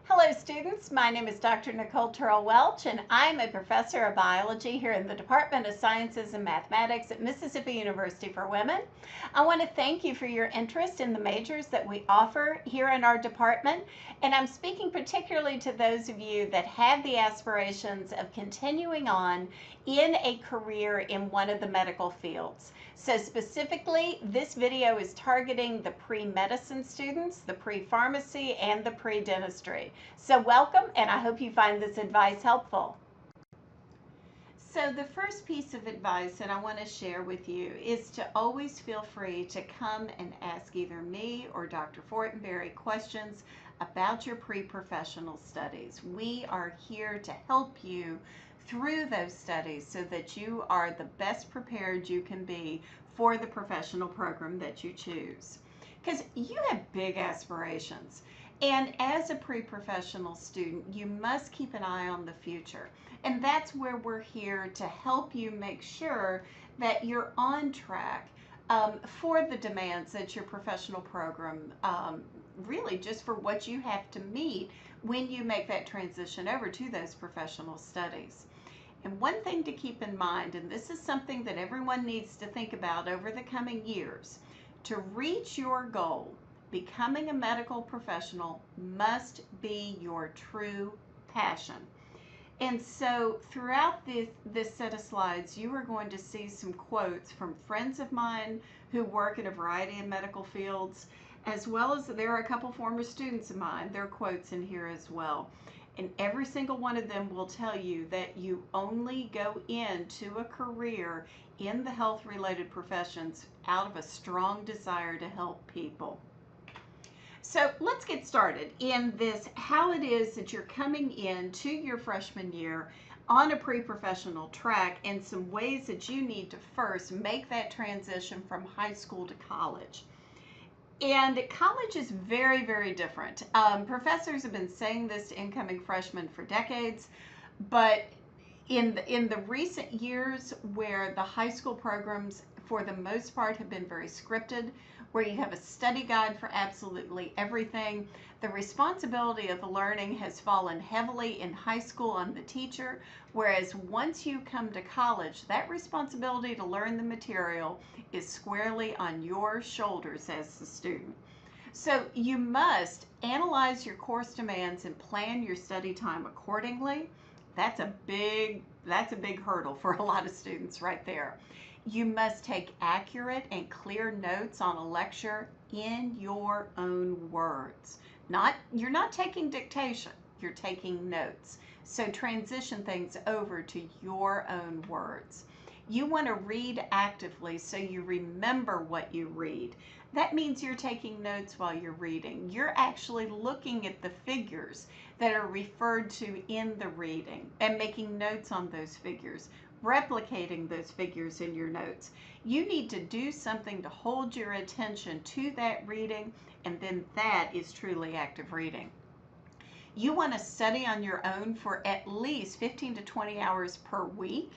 Hello students, my name is Dr. Nicole Turrell Welch and I'm a professor of biology here in the Department of Sciences and Mathematics at Mississippi University for Women. I want to thank you for your interest in the majors that we offer here in our department, and I'm speaking particularly to those of you that have the aspirations of continuing on in a career in one of the medical fields. So specifically, this video is targeting the pre-medicine students, the pre-pharmacy, and the pre-dentistry. So welcome, and I hope you find this advice helpful. So the first piece of advice that I want to share with you is to always feel free to come and ask either me or Dr. Fortenberry questions about your pre-professional studies. We are here to help you through those studies so that you are the best prepared you can be for the professional program that you choose. Because you have big aspirations. And as a pre-professional student, you must keep an eye on the future. And that's where we're here to help you make sure that you're on track for the demands that your professional program really just for what you have to meet when you make that transition over to those professional studies. And one thing to keep in mind, and this is something that everyone needs to think about over the coming years, to reach your goal, becoming a medical professional must be your true passion. And so throughout this set of slides, you are going to see some quotes from friends of mine who work in a variety of medical fields, as well as there are a couple former students of mine. There are quotes in here as well. And every single one of them will tell you that you only go into a career in the health-related professions out of a strong desire to help people. So let's get started in this, how it is that you're coming into your freshman year on a pre-professional track, and some ways that you need to first make that transition from high school to college. And college is very, very different. Professors have been saying this to incoming freshmen for decades, but in the recent years where the high school programs for the most part have been very scripted, where you have a study guide for absolutely everything, the responsibility of the learning has fallen heavily in high school on the teacher, whereas once you come to college, that responsibility to learn the material is squarely on your shoulders as the student. So you must analyze your course demands and plan your study time accordingly. That's a big hurdle for a lot of students right there. You must take accurate and clear notes on a lecture in your own words. You're not taking dictation, you're taking notes. So transition things over to your own words. You want to read actively so you remember what you read. That means you're taking notes while you're reading. You're actually looking at the figures that are referred to in the reading and making notes on those figures, replicating those figures in your notes. You need to do something to hold your attention to that reading, and then that is truly active reading. You want to study on your own for at least 15 to 20 hours per week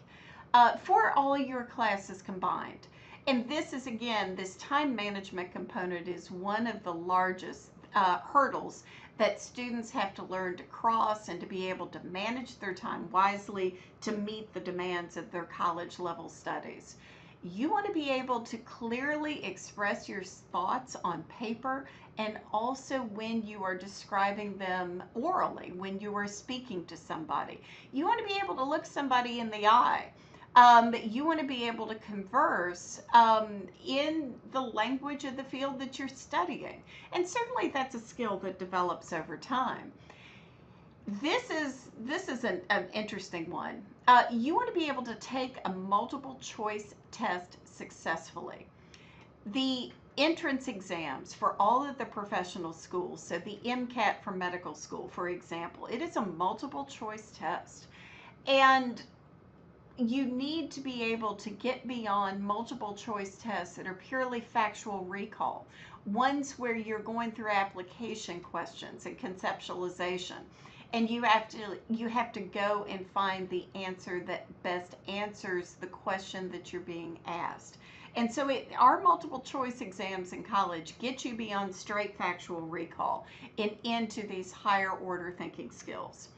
for all your classes combined. And this is, again, this time management component is one of the largest hurdles that students have to learn to cross and to be able to manage their time wisely to meet the demands of their college level studies. You want to be able to clearly express your thoughts on paper, and also when you are describing them orally, when you are speaking to somebody. You want to be able to look somebody in the eye. You want to be able to converse in the language of the field that you're studying. And certainly that's a skill that develops over time. This is an interesting one. You want to be able to take a multiple choice test successfully. The entrance exams for all of the professional schools, so the MCAT for medical school, for example, it is a multiple choice test. And you need to be able to get beyond multiple choice tests that are purely factual recall, ones where you're going through application questions and conceptualization, and you have to go and find the answer that best answers the question that you're being asked. And so our multiple choice exams in college get you beyond straight factual recall and into these higher order thinking skills.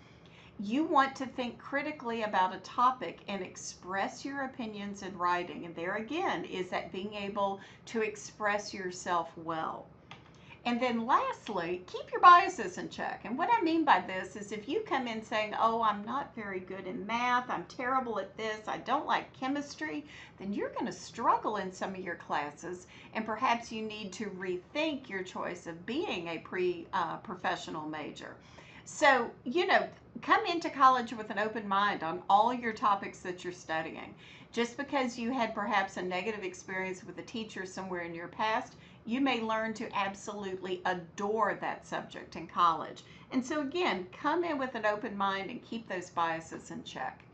You want to think critically about a topic and express your opinions in writing. And there again is that being able to express yourself well. And then lastly, keep your biases in check. And what I mean by this is if you come in saying, oh, I'm not very good in math, I'm terrible at this, I don't like chemistry, then you're going to struggle in some of your classes. And perhaps you need to rethink your choice of being a professional major. So, come into college with an open mind on all your topics that you're studying. Just because you had perhaps a negative experience with a teacher somewhere in your past, you may learn to absolutely adore that subject in college. And so again, come in with an open mind and keep those biases in check.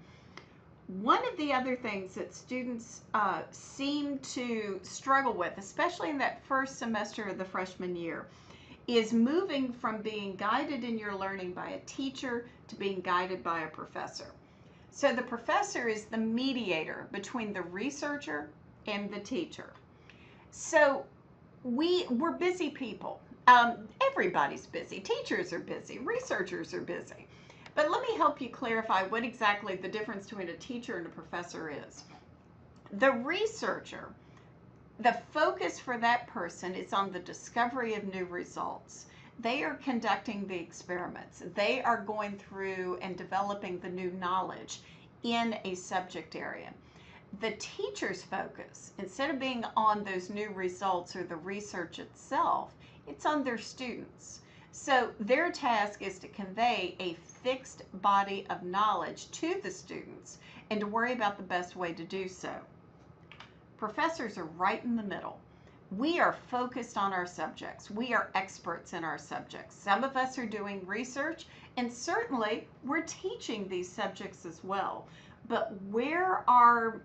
One of the other things that students seem to struggle with, especially in that first semester of the freshman year, is moving from being guided in your learning by a teacher to being guided by a professor. So the professor is the mediator between the researcher and the teacher. So we're busy people. Everybody's busy. Teachers are busy. Researchers are busy. But let me help you clarify what exactly the difference between a teacher and a professor is. The researcher, the focus for that person is on the discovery of new results. They are conducting the experiments. They are going through and developing the new knowledge in a subject area. The teacher's focus, instead of being on those new results or the research itself, it's on their students. So their task is to convey a fixed body of knowledge to the students and to worry about the best way to do so. Professors are right in the middle. We are focused on our subjects. We are experts in our subjects. Some of us are doing research, and certainly we're teaching these subjects as well. But where our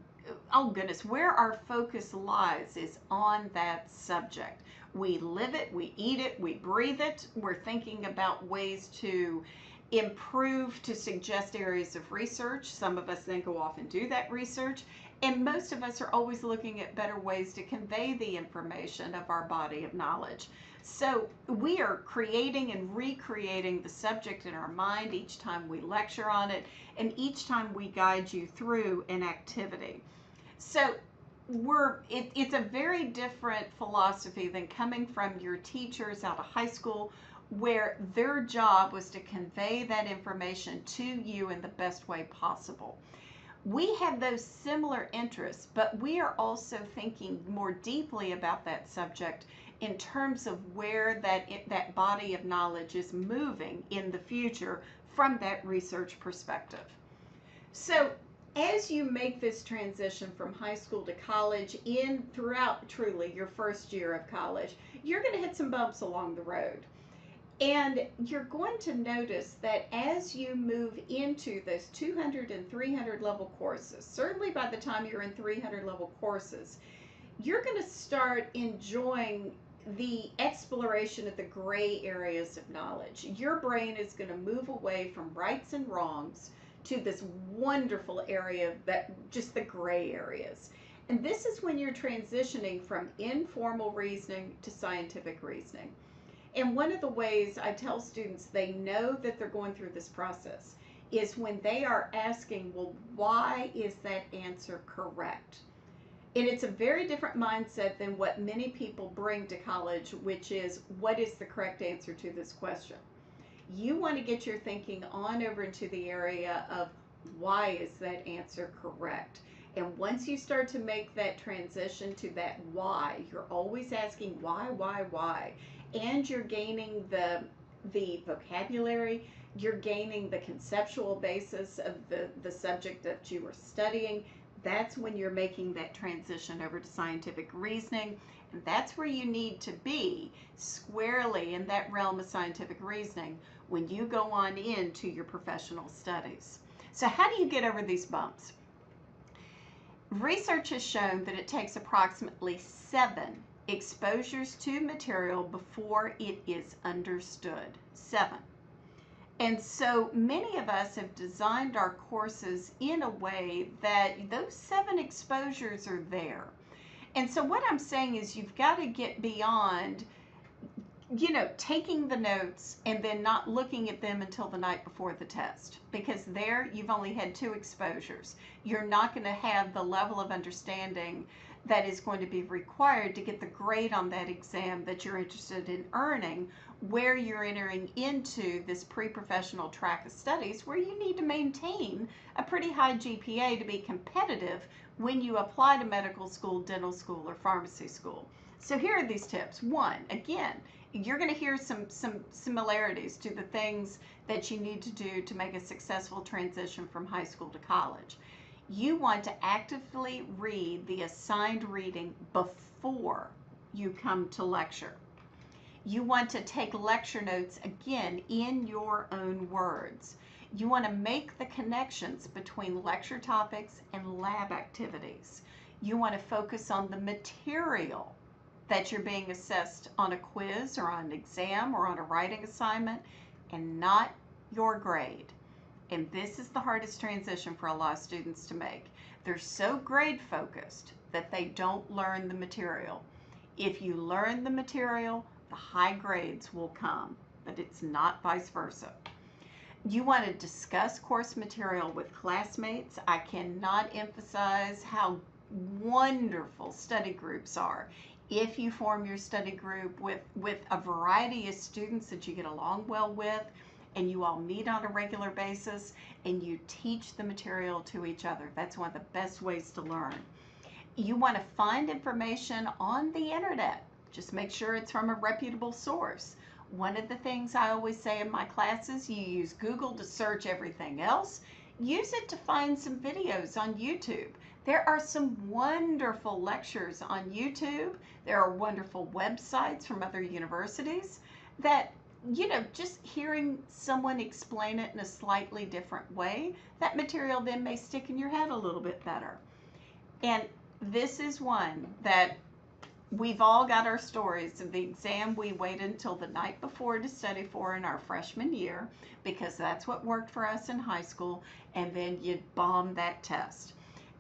focus lies is on that subject. We live it, we eat it, we breathe it. We're thinking about ways to improve, to suggest areas of research. Some of us then go off and do that research. And most of us are always looking at better ways to convey the information of our body of knowledge. So we are creating and recreating the subject in our mind each time we lecture on it and each time we guide you through an activity. So it's a very different philosophy than coming from your teachers out of high school, where their job was to convey that information to you in the best way possible. We have those similar interests, but we are also thinking more deeply about that subject in terms of where that body of knowledge is moving in the future from that research perspective. So as you make this transition from high school to college, throughout truly your first year of college, you're going to hit some bumps along the road. And you're going to notice that as you move into those 200 and 300 level courses, certainly by the time you're in 300 level courses, you're going to start enjoying the exploration of the gray areas of knowledge. Your brain is going to move away from rights and wrongs to this wonderful area just the gray areas. And this is when you're transitioning from informal reasoning to scientific reasoning. And one of the ways I tell students they know that they're going through this process is when they are asking, well, why is that answer correct? And it's a very different mindset than what many people bring to college, which is, what is the correct answer to this question? You want to get your thinking on over into the area of, why is that answer correct? And once you start to make that transition to that why, you're always asking why? And you're gaining the vocabulary, you're gaining the conceptual basis of the subject that you are studying. That's when you're making that transition over to scientific reasoning. And that's where you need to be squarely in that realm of scientific reasoning when you go on into your professional studies. So how do you get over these bumps? Research has shown that it takes approximately 7 exposures to material before it is understood. 7. And so many of us have designed our courses in a way that those 7 exposures are there. And so what I'm saying is you've got to get beyond, you know, taking the notes and then not looking at them until the night before the test, because there you've only had 2 exposures. You're not going to have the level of understanding that is going to be required to get the grade on that exam that you're interested in earning, where you're entering into this pre-professional track of studies where you need to maintain a pretty high GPA to be competitive when you apply to medical school, dental school, or pharmacy school. So here are these tips. 1, again, you're going to hear some similarities to the things that you need to do to make a successful transition from high school to college. You want to actively read the assigned reading before you come to lecture. You want to take lecture notes, again, in your own words. You want to make the connections between lecture topics and lab activities. You want to focus on the material that you're being assessed on a quiz or on an exam or on a writing assignment, and not your grade. And this is the hardest transition for a lot of students to make. They're so grade focused that they don't learn the material. If you learn the material, the high grades will come, but it's not vice versa. You want to discuss course material with classmates. I cannot emphasize how wonderful study groups are. If you form your study group with a variety of students that you get along well with, and you all meet on a regular basis, and you teach the material to each other, that's one of the best ways to learn. You want to find information on the internet. Just make sure it's from a reputable source. One of the things I always say in my classes, you use Google to search everything else. Use it to find some videos on YouTube. There are some wonderful lectures on YouTube. There are wonderful websites from other universities that, you know, just hearing someone explain it in a slightly different way, that material then may stick in your head a little bit better. And this is one that we've all got our stories of the exam we waited until the night before to study for in our freshman year, because that's what worked for us in high school, and then you bomb that test.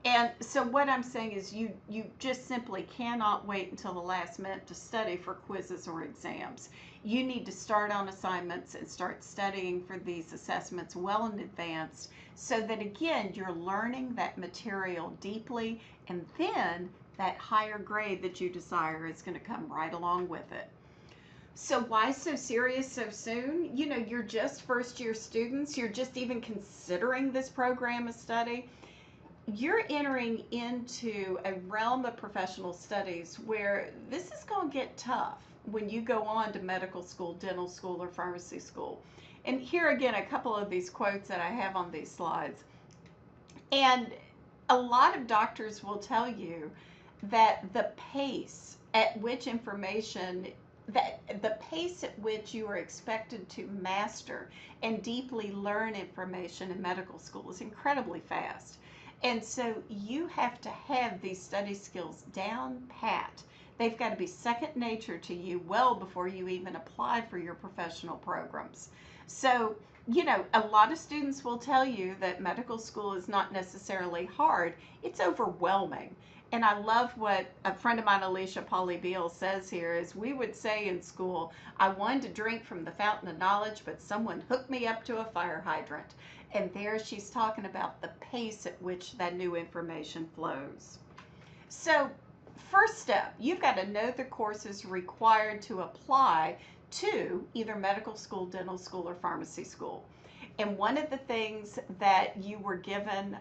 And so what I'm saying is you just simply cannot wait until the last minute to study for quizzes or exams. You need to start on assignments and start studying for these assessments well in advance, so that again you're learning that material deeply, and then that higher grade that you desire is going to come right along with it. So why so serious so soon? You know, you're just first year students, you're just even considering this program of study. You're entering into a realm of professional studies where this is going to get tough when you go on to medical school, dental school, or pharmacy school. And here again, a couple of these quotes that I have on these slides. And a lot of doctors will tell you that the pace at which you are expected to master and deeply learn information in medical school is incredibly fast. And so you have to have these study skills down pat. They've got to be second nature to you well before you even apply for your professional programs. So, you know, a lot of students will tell you that medical school is not necessarily hard. It's overwhelming. And I love what a friend of mine, Alicia Polly-Beal, says here is, we would say in school, I wanted to drink from the fountain of knowledge, but someone hooked me up to a fire hydrant. And there she's talking about the pace at which that new information flows. So first step, you've got to know the courses required to apply to either medical school, dental school, or pharmacy school. And one of the things that you were given,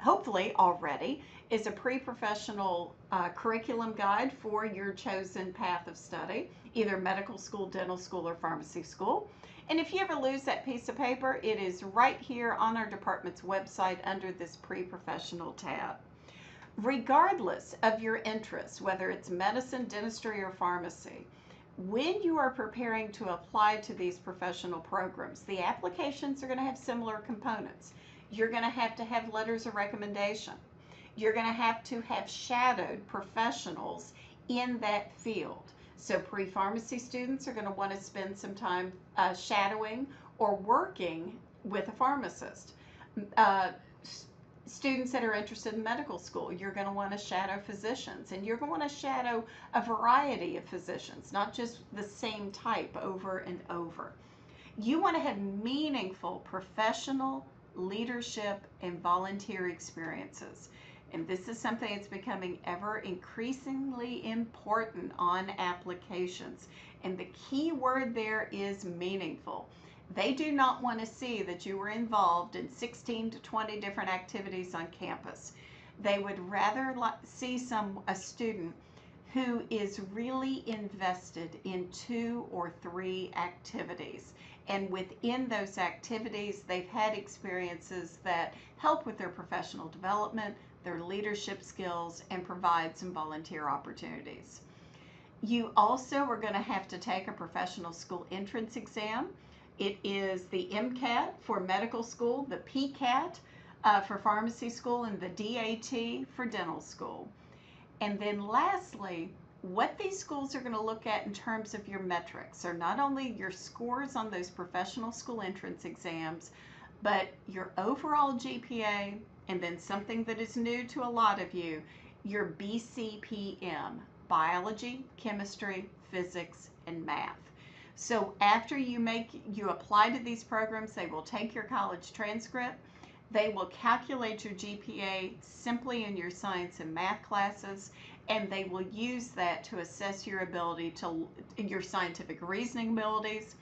hopefully already, is a pre-professional curriculum guide for your chosen path of study, either medical school, dental school, or pharmacy school. And if you ever lose that piece of paper, it is right here on our department's website under this pre-professional tab. Regardless of your interests, whether it's medicine, dentistry, or pharmacy, when you are preparing to apply to these professional programs, the applications are going to have similar components. You're going to have letters of recommendation. You're going to have shadowed professionals in that field. So pre-pharmacy students are going to want to spend some time shadowing or working with a pharmacist. students that are interested in medical school, you're going to want to shadow physicians, and you're going to want to shadow a variety of physicians, not just the same type over and over. You want to have meaningful professional leadership and volunteer experiences. And this is something that's becoming ever increasingly important on applications. And the key word there is meaningful. They do not want to see that you were involved in 16 to 20 different activities on campus. They would rather see a student who is really invested in 2 or 3 activities. And within those activities, they've had experiences that help with their professional development, their leadership skills, and provide some volunteer opportunities. You also are going to have to take a professional school entrance exam. It is the MCAT for medical school, the PCAT for pharmacy school, and the DAT for dental school. And then lastly, what these schools are going to look at in terms of your metrics are not only your scores on those professional school entrance exams, but your overall GPA, and then something that is new to a lot of you, your BCPM, biology, chemistry, physics, and math. So after you apply to these programs, they will take your college transcript. They will calculate your GPA simply in your science and math classes, and they will use that to assess your ability your scientific reasoning abilities,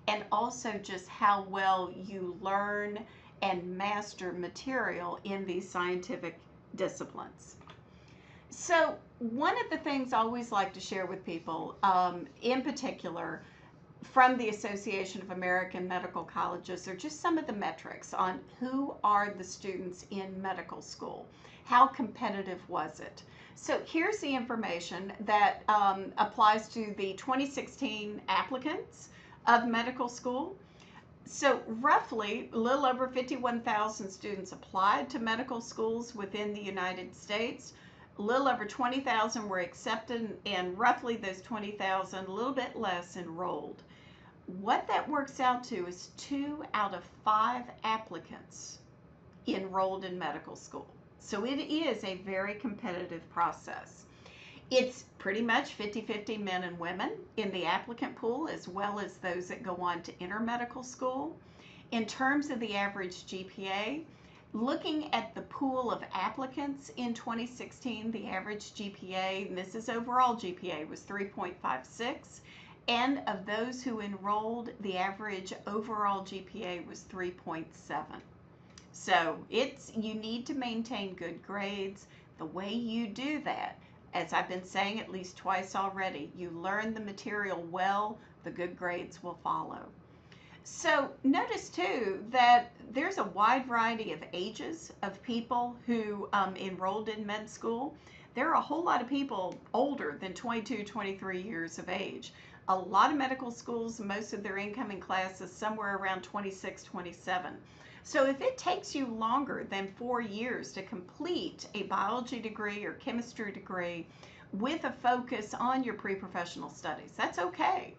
and also just how well you learn and master material in these scientific disciplines. So one of the things I always like to share with people, in particular from the Association of American Medical Colleges, are just some of the metrics on who are the students in medical school. How competitive was it? So here's the information that applies to the 2016 applicants of medical school. So roughly a little over 51,000 students applied to medical schools within the United States. A little over 20,000 were accepted, and roughly those 20,000, a little bit less, enrolled. What that works out to is 2 out of 5 applicants enrolled in medical school. So it is a very competitive process. It's pretty much 50-50 men and women in the applicant pool, as well as those that go on to enter medical school. In terms of the average GPA, looking at the pool of applicants in 2016, the average GPA, and this is overall GPA, was 3.56. And of those who enrolled, the average overall GPA was 3.7. So you need to maintain good grades. The way you do that, as I've been saying at least twice already, you learn the material well, the good grades will follow. So notice too that there's a wide variety of ages of people who enrolled in med school. There are a whole lot of people older than 22, 23 years of age. A lot of medical schools, most of their incoming class is somewhere around 26, 27. So if it takes you longer than 4 years to complete a biology degree or chemistry degree with a focus on your pre-professional studies, that's okay.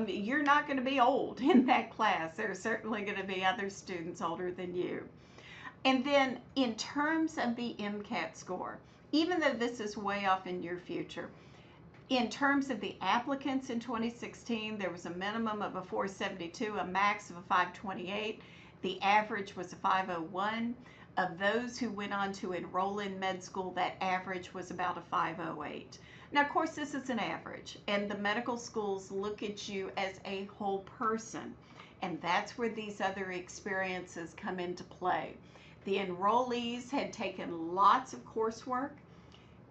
You're not going to be old in that class. There's certainly going to be other students older than you. And then in terms of the MCAT score, even though this is way off in your future, in terms of the applicants in 2016, there was a minimum of a 472, a max of a 528. The average was a 501. Of those who went on to enroll in med school, that average was about a 508. Now, of course, this is an average, and the medical schools look at you as a whole person, and that's where these other experiences come into play. The enrollees had taken lots of coursework.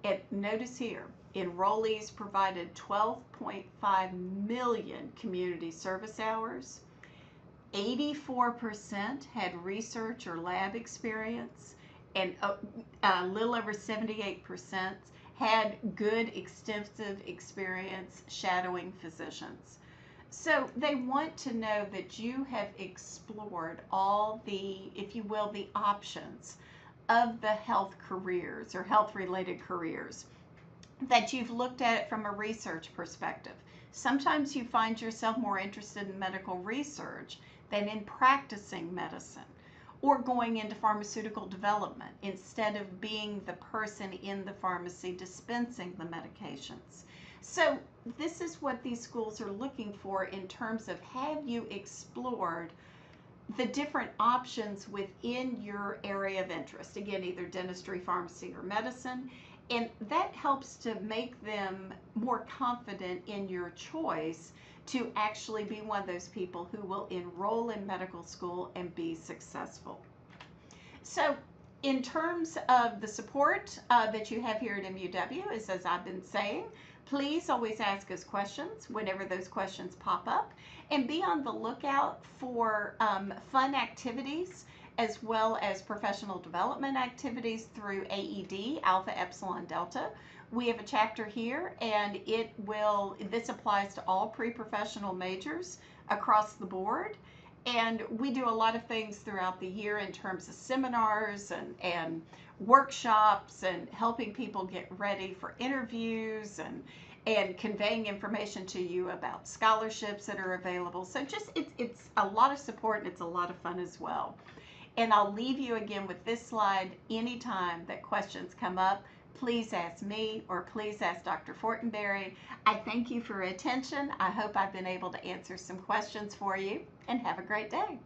And notice here, enrollees provided 12.5 million community service hours. 84% had research or lab experience, and a little over 78% had good extensive experience shadowing physicians. So they want to know that you have explored all the, if you will, the options of the health careers or health-related careers, that you've looked at it from a research perspective. Sometimes you find yourself more interested in medical research than in practicing medicine. or going into pharmaceutical development instead of being the person in the pharmacy dispensing the medications. So this is what these schools are looking for in terms of, have you explored the different options within your area of interest? Again, either dentistry, pharmacy, or medicine. And that helps to make them more confident in your choice to actually be one of those people who will enroll in medical school and be successful. So in terms of the support that you have here at MUW, is, as I've been saying, please always ask us questions whenever those questions pop up, and be on the lookout for fun activities as well as professional development activities through AED, Alpha Epsilon Delta. We have a chapter here, and this applies to all pre-professional majors across the board. And we do a lot of things throughout the year in terms of seminars and workshops and helping people get ready for interviews and conveying information to you about scholarships that are available. So just it's a lot of support, and it's a lot of fun as well. And I'll leave you again with this slide. Anytime that questions come up, please ask me or please ask Dr. Fortenberry. I thank you for your attention. I hope I've been able to answer some questions for you, and have a great day.